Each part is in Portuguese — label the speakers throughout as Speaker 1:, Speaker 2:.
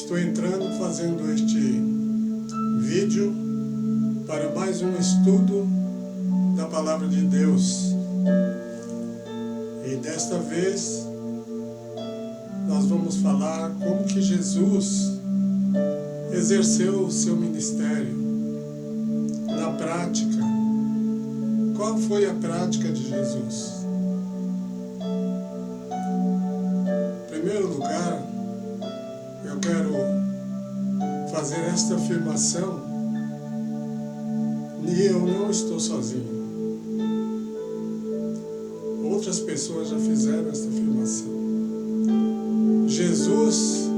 Speaker 1: Estou entrando fazendo este vídeo para mais um estudo da Palavra de Deus. E desta vez nós vamos falar como que Jesus exerceu o seu ministério na prática. Qual foi a prática de Jesus? Em primeiro lugar, eu quero fazer esta afirmação: e eu não estou sozinho. Outras pessoas já fizeram esta afirmação. Jesus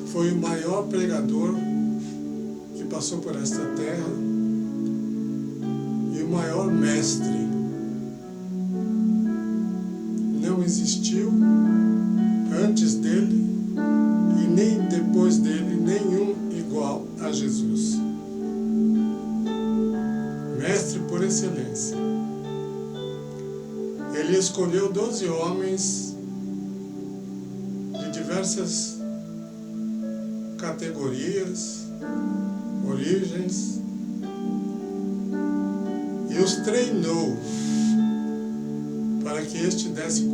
Speaker 1: foi o maior pregador que passou por esta terra e o maior mestre. Não existiu antes dele e nem depois dele nenhum igual a Jesus. Mestre por excelência. Ele escolheu 12 homens de diversas categorias, origens, e os treinou para que este desse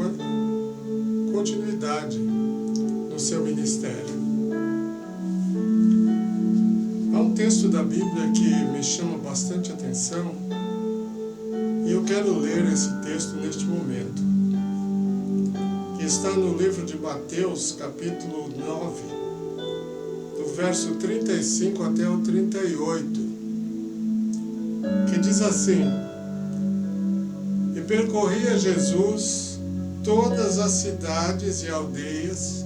Speaker 1: continuidade no seu ministério. Há um texto da Bíblia que me chama bastante atenção e eu quero ler esse texto neste momento, que está no livro de Mateus, capítulo 9, do verso 35 até o 38, que diz assim: E percorria Jesus todas as cidades e aldeias,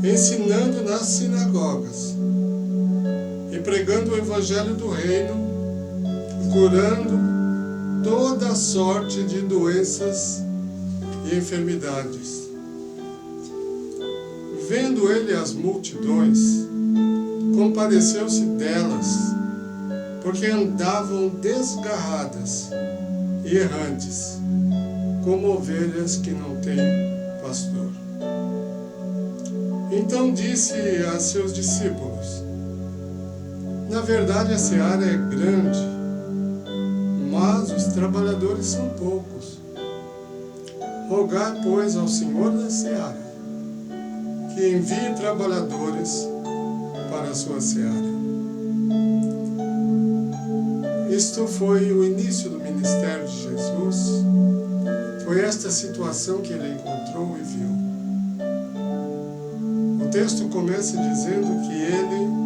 Speaker 1: ensinando nas sinagogas, e pregando o evangelho do reino, curando toda sorte de doenças e enfermidades. Vendo ele as multidões, compadeceu-se delas, porque andavam desgarradas e errantes, como ovelhas que não têm pastor. Então disse a seus discípulos: Na verdade a seara é grande, mas os trabalhadores são poucos. Rogai, pois, ao Senhor da seara que envie trabalhadores para a sua seara. Isto foi o início do ministério de Jesus. Foi esta situação que ele encontrou e viu. O texto começa dizendo que ele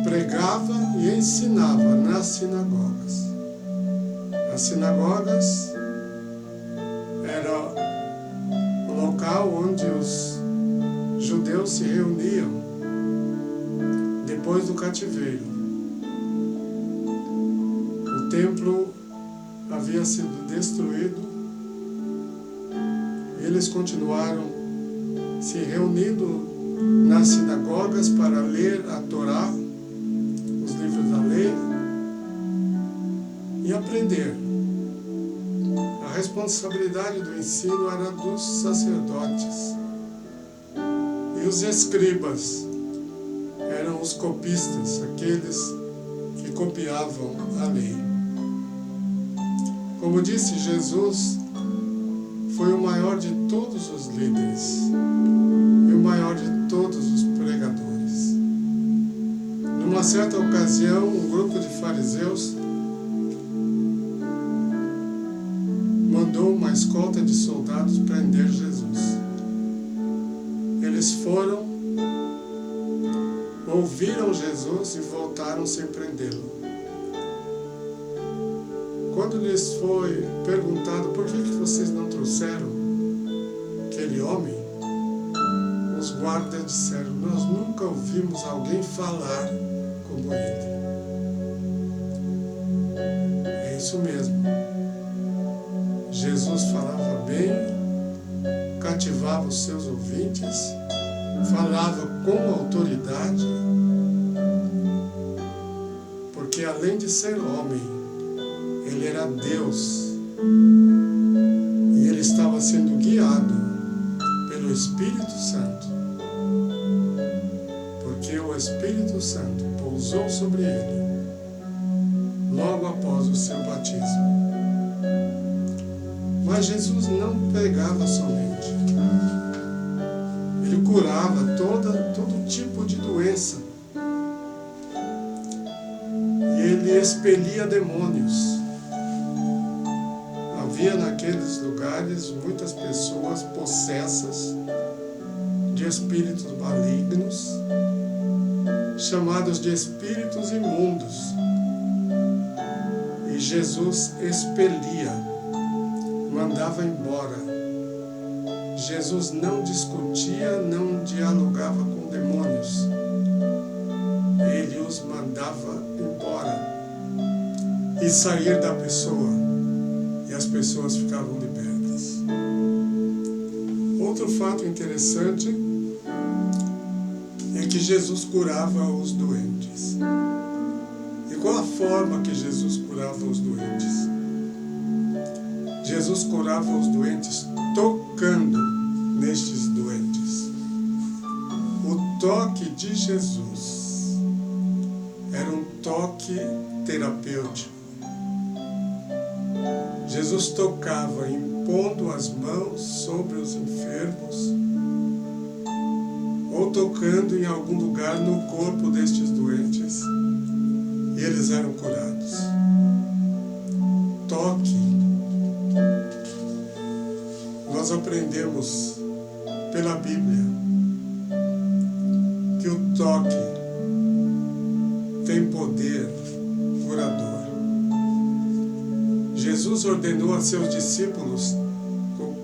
Speaker 1: pregava e ensinava nas sinagogas. As sinagogas era o local onde os judeus se reuniam depois do cativeiro. O templo havia sido destruído e eles continuaram se reunindo nas sinagogas para ler a Torá, os livros da lei, e aprender. A responsabilidade do ensino era dos sacerdotes, e os escribas eram os copistas, aqueles que copiavam a lei. Como disse, Jesus foi o maior de todos os líderes e o maior de todos os pregadores. Numa certa ocasião, um grupo de fariseus mandou uma escolta de soldados prender Jesus. Eles foram, ouviram Jesus e voltaram sem prendê-lo. Quando lhes foi perguntado por que vocês não trouxeram aquele homem, os guardas disseram: Nós nunca ouvimos alguém falar como ele. É isso mesmo. Jesus falava bem, cativava os seus ouvintes, falava com autoridade, porque além de ser homem, ele era Deus, e ele estava sendo guiado pelo Espírito Santo, porque o Espírito Santo pousou sobre ele logo após o seu batismo. Mas Jesus não pregava somente. Ele curava todo tipo de doença. E ele expelia demônios. Havia naqueles lugares muitas pessoas possessas de espíritos malignos, chamados de espíritos imundos. E Jesus expelia, mandava embora. Jesus não discutia, não dialogava com demônios. Ele os mandava embora e sair da pessoa, e as pessoas ficavam libertas. Outro fato interessante é que Jesus curava os doentes. E qual a forma que Jesus curava os doentes? Jesus curava os doentes tocando nestes doentes. O toque de Jesus era um toque terapêutico. Jesus tocava impondo as mãos sobre os enfermos ou tocando em algum lugar no corpo destes doentes e eles eram curados. Toque. Nós aprendemos pela Bíblia que o toque tem poder curador. Jesus ordenou a seus discípulos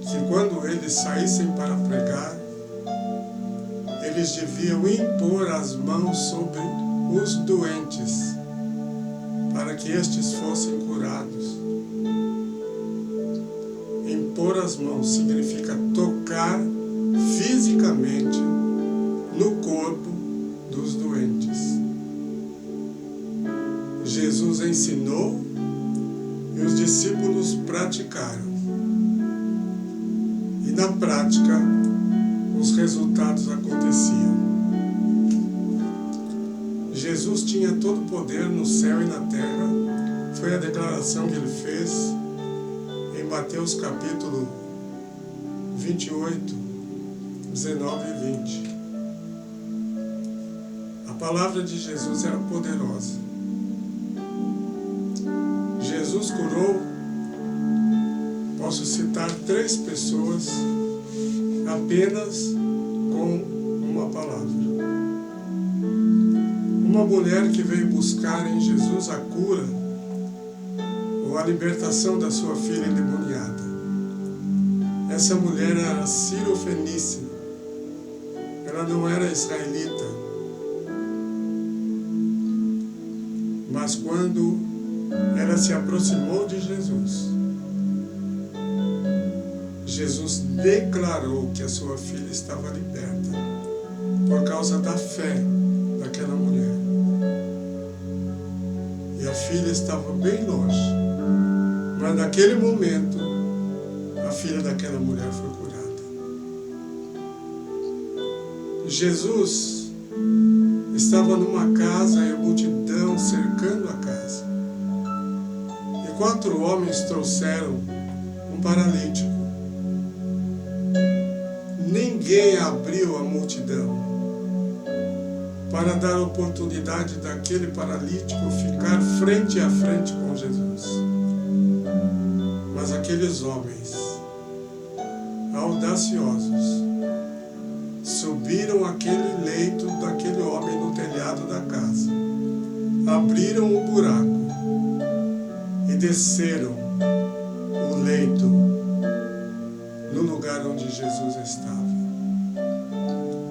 Speaker 1: que quando eles saíssem para pregar, eles deviam impor as mãos sobre os doentes, para que estes fossem curados. Impor as mãos significa tocar fisicamente no corpo dos doentes. Jesus ensinou e os discípulos praticaram. E na prática, os resultados aconteciam. Jesus tinha todo o poder no céu e na terra. Foi a declaração que ele fez em Mateus capítulo 28, 19 e 20. A palavra de Jesus era poderosa. Jesus curou, posso citar 3 pessoas apenas com uma palavra. Uma mulher que veio buscar em Jesus a cura ou a libertação da sua filha endemoniada. Essa mulher era Sírio-Fenícia. Ela não era israelita. Mas quando ela se aproximou de Jesus, Jesus declarou que a sua filha estava liberta por causa da fé daquela mulher. E a filha estava bem longe, mas naquele momento a filha daquela mulher foi curada. Jesus estava numa casa e a multidão cercando a casa. E 4 homens trouxeram um paralítico. Ninguém abriu a multidão para dar oportunidade daquele paralítico ficar frente a frente com Jesus. Mas aqueles homens audaciosos subiram aquele leito daquele homem no telhado da casa, abriram um buraco e desceram o leito no lugar onde Jesus estava.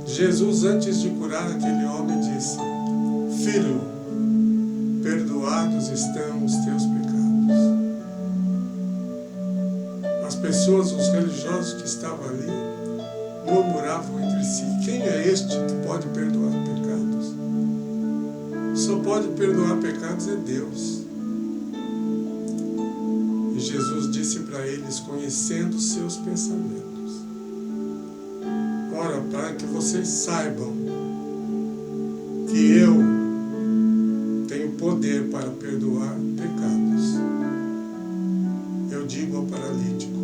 Speaker 1: Jesus, antes de curar aquele homem, disse: Filho, perdoados estão os teus pecados. As pessoas, os religiosos que estavam ali, murmuravam entre si: quem é este que pode perdoar pecados? Só pode perdoar pecados é Deus. E Jesus disse para eles, conhecendo seus pensamentos: Ora, para que vocês saibam que eu tenho poder para perdoar pecados. Eu digo ao paralítico,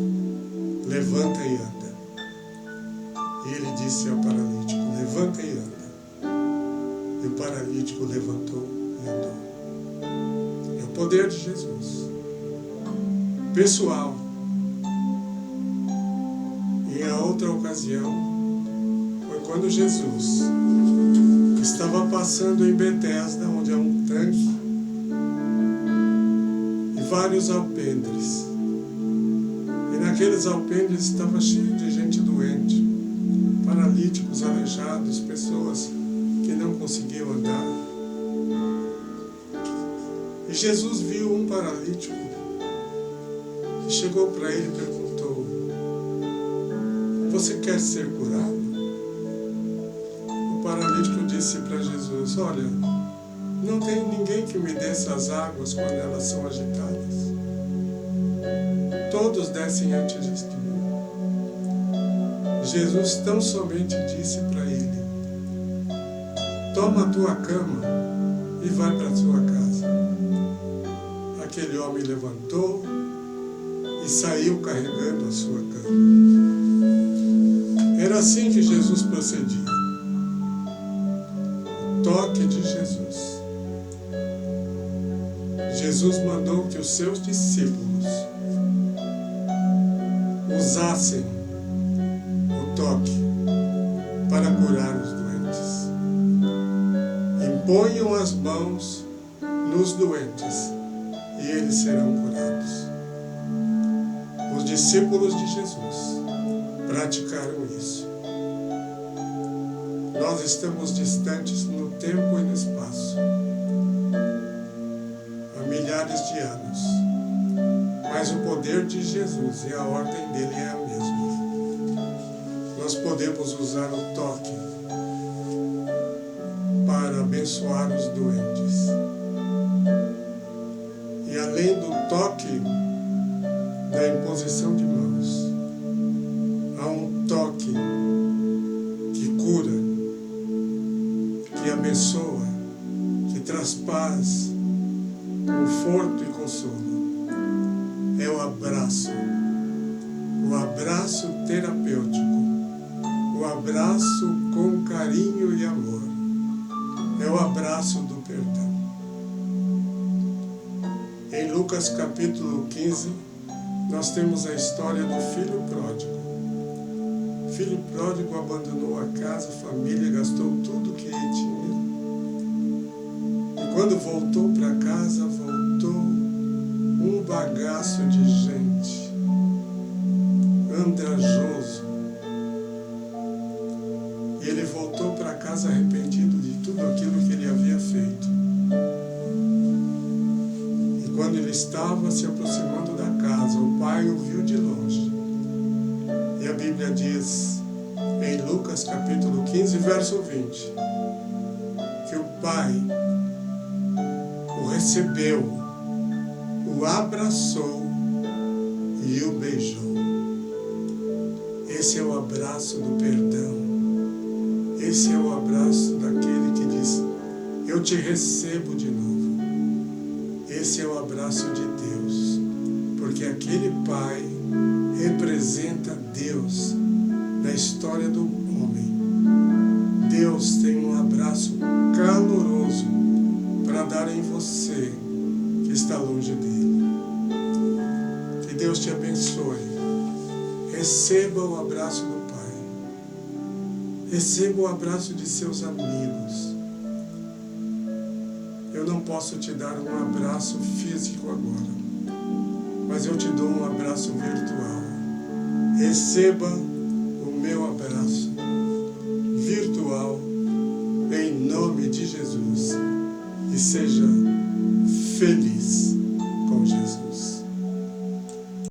Speaker 1: levanta e anda. E ele disse ao paralítico, levanta e anda. E o paralítico levantou e andou. É o poder de Jesus. Pessoal. E a outra ocasião foi quando Jesus estava passando em Betesda, onde há um tanque e vários alpendres. E naqueles alpendres estava cheio de gente doente, paralíticos, aleijados, pessoas que não conseguiam andar. E Jesus viu um paralítico e chegou para ele e perguntou, você quer ser curado? O paralítico disse para Jesus, olha, não tem ninguém que me desça as águas quando elas são agitadas. Todos descem antes de mim. Jesus tão somente disse para ele, toma a tua cama e vai para a tua casa. Aquele homem levantou e saiu carregando a sua cama. Era assim que Jesus procedia. O toque de Jesus. Jesus mandou que os seus discípulos usassem o toque para curar os doentes. Imponham as mãos nos doentes e eles serão curados. Os discípulos de Jesus praticaram isso. Nós estamos distantes no tempo e no espaço, há milhares de anos, mas o poder de Jesus e a ordem dele é a mesma. Nós podemos usar o toque para abençoar os doentes. E além do toque da imposição de mãos, há um toque que cura, que abençoa, que traz paz, conforto e consolo. É o abraço terapêutico, o abraço com carinho e amor. É o abraço do perdão. Em Lucas capítulo 15, nós temos a história do filho pródigo. O filho pródigo abandonou a casa, a família, gastou tudo que ele tinha. E quando voltou para casa, voltou um bagaço de gente, andrajoso. E ele voltou para casa arrependido de tudo aquilo que ele havia feito. E quando ele estava se aproximando da casa, o pai o viu de longe. E a Bíblia diz, em Lucas capítulo 15, verso 20, que o pai o recebeu, o abraçou e o beijou. Esse é o abraço do perdão. Esse é o abraço daquele que diz, eu te recebo de novo. Esse é o abraço de Deus, porque aquele pai representa Deus na história do homem. Deus tem um abraço caloroso para dar em você que está longe dele. Que Deus te abençoe. Receba o abraço do Pai. Receba o abraço de seus amigos. Eu não posso te dar um abraço físico agora, mas eu te dou um abraço virtual. Receba o meu abraço virtual em nome de Jesus e seja